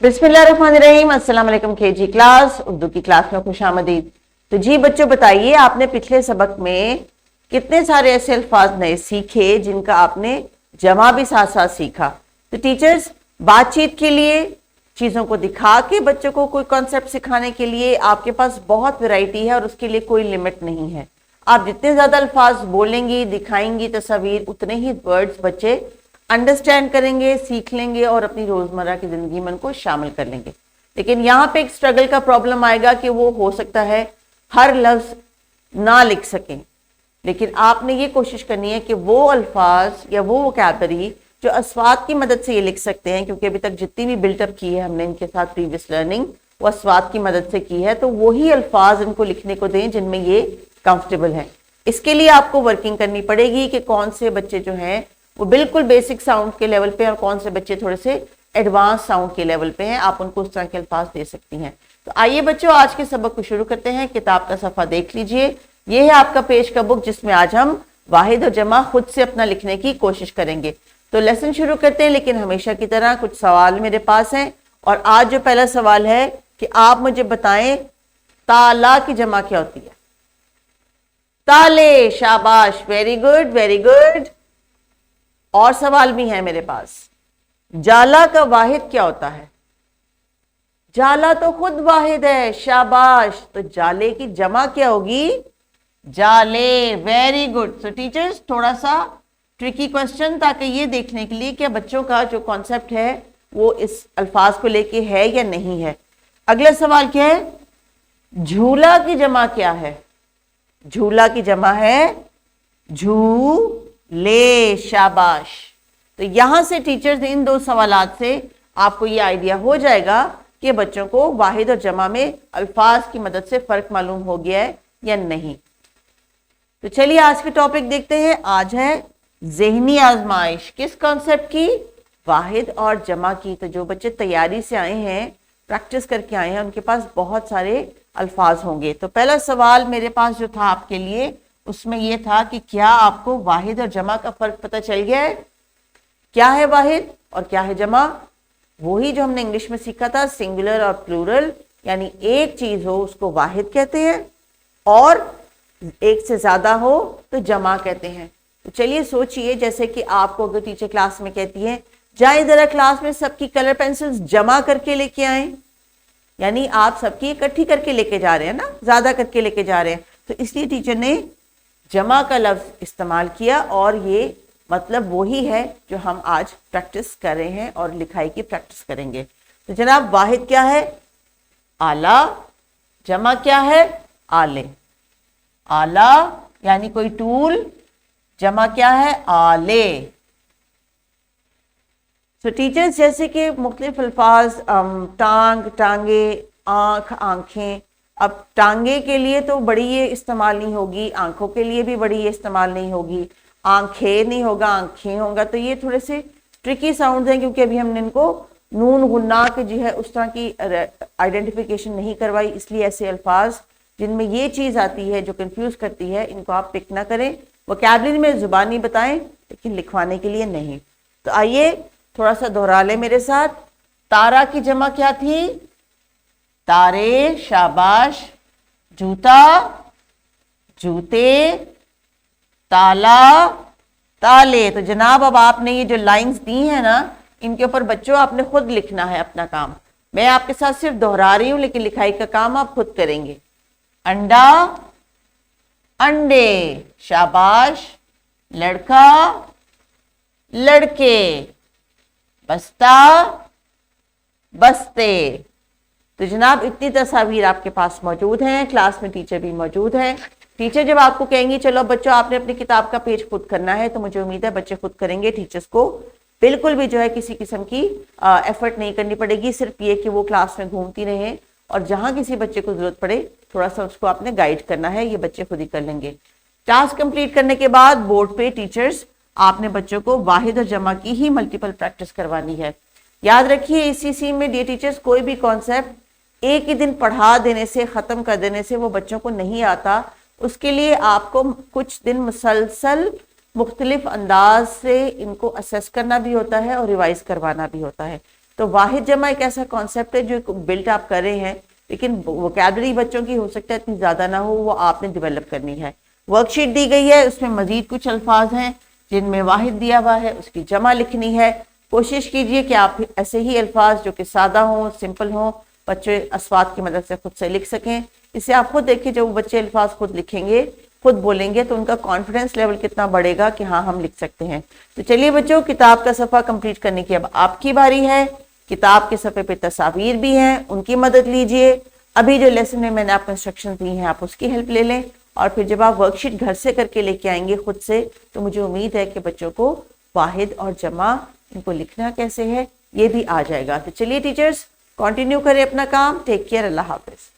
बिस्मिल्लाहिर्रहमानिर्रहीम। अस्सलाम वालेकुम केजी क्लास, उर्दू की क्लास में खुशामदीद। तो जी बच्चों बताइए, आपने पिछले सबक में कितने सारे ऐसे अल्फाज नए सीखे जिनका आपने जमा भी साथ साथ सीखा। तो टीचर्स बातचीत के लिए, चीज़ों को दिखा के बच्चों को कोई कॉन्सेप्ट सिखाने के लिए आपके पास बहुत वैरायटी है और उसके लिए कोई लिमिट नहीं है। आप जितने ज़्यादा अल्फाज बोलेंगी, दिखाएंगी तस्वीर, उतने ही वर्ड्स बच्चे अंडरस्टैंड करेंगे, सीख लेंगे और अपनी रोजमर्रा की जिंदगी में उनको शामिल कर लेंगे। लेकिन यहाँ पे एक स्ट्रगल का प्रॉब्लम आएगा कि वो हो सकता है हर लफ्ज ना लिख सकें, लेकिन आपने ये कोशिश करनी है कि वो अल्फाज या वो वोकैबुलरी जो अस्वात की मदद से ये लिख सकते हैं, क्योंकि अभी तक जितनी भी बिल्टअप की है हमने इनके साथ प्रीवियस लर्निंग वो अस्वात की मदद से की है, तो वही अल्फाज इनको लिखने को दें जिनमें ये कंफर्टेबल है। इसके लिए आपको वर्किंग करनी पड़ेगी कि कौन से बच्चे जो हैं वो बिल्कुल बेसिक साउंड के लेवल पे और कौन से बच्चे थोड़े से एडवांस साउंड के लेवल पे हैं, आप उनको उस तरह के अल्फाज दे सकती हैं। तो आइए बच्चों आज के सबक को शुरू करते हैं। किताब का सफ़ा देख लीजिए, ये है आपका पेज का बुक जिसमें आज हम वाहिद और जमा खुद से अपना लिखने की कोशिश करेंगे। तो लेसन शुरू करते हैं, लेकिन हमेशा की तरह कुछ सवाल मेरे पास हैं। और आज जो पहला सवाल है कि आप मुझे बताएं ताला की जमा क्या होती है। ताले, शाबाश, वेरी गुड वेरी गुड। और सवाल भी है मेरे पास, जाला का वाहिद क्या होता है। जाला तो खुद वाहिद है, शाबाश। तो जाले की जमा क्या होगी, जाले, वेरी गुड। सो टीचर्स थोड़ा सा ट्रिकी क्वेश्चन, ताकि ये देखने के लिए कि बच्चों का जो कॉन्सेप्ट है वो इस अल्फाज को लेके है या नहीं है। अगला सवाल क्या है, झूला की जमा क्या है। झूला की जमा है झूले, शाबाश। तो यहां से टीचर्स इन दो सवालात से आपको ये आइडिया हो जाएगा कि बच्चों को वाहिद और जमा में अल्फाज की मदद से फर्क मालूम हो गया है या नहीं। तो चलिए आज के टॉपिक देखते हैं। आज है ज़हनी आजमाइश, किस कॉन्सेप्ट की, वाहिद और जमा की। तो जो बच्चे तैयारी से आए हैं, प्रैक्टिस करके आए हैं, उनके पास बहुत सारे अल्फाज होंगे। तो पहला सवाल मेरे पास जो था आपके लिए, उसमें यह था कि क्या आपको वाहिद और जमा का फर्क पता चल गया है। क्या है वाहिद और क्या है जमा, वही जो हमने इंग्लिश में सीखा था, सिंगुलर और प्लूरल, यानी एक चीज हो उसको वाहिद कहते हैं और एक से ज्यादा हो तो जमा कहते हैं। तो चलिए सोचिए, जैसे कि आपको अगर टीचर क्लास में कहती है जाए जरा क्लास में सबकी कलर पेंसिल्स जमा करके लेके आए, यानी आप सबकी इकट्ठी करके लेके जा रहे हैं ना, ज्यादा करके लेके जा रहे हैं, तो इसलिए टीचर ने जमा का लफ्ज इस्तेमाल किया और ये मतलब वही है जो हम आज प्रैक्टिस कर रहे हैं और लिखाई की प्रैक्टिस करेंगे। तो जनाब वाहिद क्या है, आला, जमा क्या है, आले। आला यानी कोई टूल, जमा क्या है, आले। तो टीचर्स जैसे कि मुख्तलिफ अल्फाज, टांग, टांगे, आंख, आंखें। अब टांगे के लिए तो बड़ी ये इस्तेमाल नहीं होगी, आंखों के लिए भी बड़ी ये इस्तेमाल नहीं होगी, आंखें नहीं होगा, आंखें होगा। तो ये थोड़े से ट्रिकी साउंड हैं, क्योंकि अभी हमने इनको नून गुन्ना के जो है उस तरह की आइडेंटिफिकेशन नहीं करवाई, इसलिए ऐसे अल्फाज जिनमें ये चीज़ आती है जो कंफ्यूज करती है, इनको आप पिक ना करें। वोकैबुलरी में जुबानी बताएं, लेकिन लिखवाने के लिए नहीं। तो आइए थोड़ा सा दोहरा लें मेरे साथ। तारा की जमा क्या थी, तारे, शाबाश। जूता, जूते। ताला, ताले। तो जनाब अब आपने ये जो लाइंस दी हैं ना, इनके ऊपर बच्चों आपने खुद लिखना है अपना काम। मैं आपके साथ सिर्फ दोहरा रही हूं, लेकिन लिखाई का काम आप खुद करेंगे। अंडा, अंडे, शाबाश। लड़का, लड़के। बस्ता, बस्ते। तो जनाब इतनी तस्वीर आपके पास मौजूद हैं, क्लास में टीचर भी मौजूद है। टीचर जब आपको कहेंगी चलो बच्चों आपने अपनी किताब का पेज खुद करना है, तो मुझे उम्मीद है बच्चे खुद करेंगे। टीचर्स को बिल्कुल भी जो है किसी किस्म की एफर्ट नहीं करनी पड़ेगी, सिर्फ ये कि वो क्लास में घूमती रहे और जहां किसी बच्चे को जरूरत पड़े थोड़ा सा उसको आपने गाइड करना है, ये बच्चे खुद ही कर लेंगे। टास्क कंप्लीट करने के बाद बोर्ड पे टीचर्स आपने बच्चों को वाहिद और जमा की ही मल्टीपल प्रैक्टिस करवानी है। याद रखिए इसी में डियर टीचर्स, कोई भी कॉन्सेप्ट एक ही दिन पढ़ा देने से, खत्म कर देने से वो बच्चों को नहीं आता। उसके लिए आपको कुछ दिन मुसलसल मुख्तलिफ अंदाज से इनको असेस करना भी होता है और रिवाइज करवाना भी होता है। تو واحد جمع ایک ایسا کانسیپٹ ہے جو بلٹ آپ کر رہے ہیں، لیکن ووکیبلری بچوں کی ہو سکتا ہے اتنی زیادہ نہ ہو، وہ آپ نے ڈیولپ کرنی ہے۔ ورک شیٹ دی گئی ہے، اس میں مزید کچھ الفاظ ہیں جن میں واحد دیا ہوا ہے، اس کی جمع لکھنی ہے۔ کوشش کیجئے کہ آپ ایسے ہی الفاظ جو کہ سادہ ہوں، سمپل ہوں، بچے اسوات کی مدد سے خود سے لکھ سکیں۔ اسے آپ خود دیکھیں، جب وہ بچے الفاظ خود لکھیں گے، خود بولیں گے، تو ان کا کانفیڈنس لیول کتنا بڑھے گا کہ ہاں ہم لکھ سکتے ہیں۔ تو چلیے بچوں، کتاب کا صفحہ کمپلیٹ کرنے کی اب آپ کی باری ہے۔ کتاب کے صفحے پہ تصاویر بھی ہیں، ان کی مدد لیجئے۔ ابھی جو لیسن میں نے آپ کو انسٹرکشن دی ہیں، آپ اس کی ہیلپ لے لیں، اور پھر جب آپ ورک شیٹ گھر سے کر کے لے کے آئیں گے خود سے، تو مجھے امید ہے کہ بچوں کو واحد اور جمع ان کو لکھنا کیسے ہے یہ بھی آ جائے گا۔ تو چلیے ٹیچرز، کنٹینیو کریں اپنا کام۔ ٹیک کیئر، اللہ حافظ۔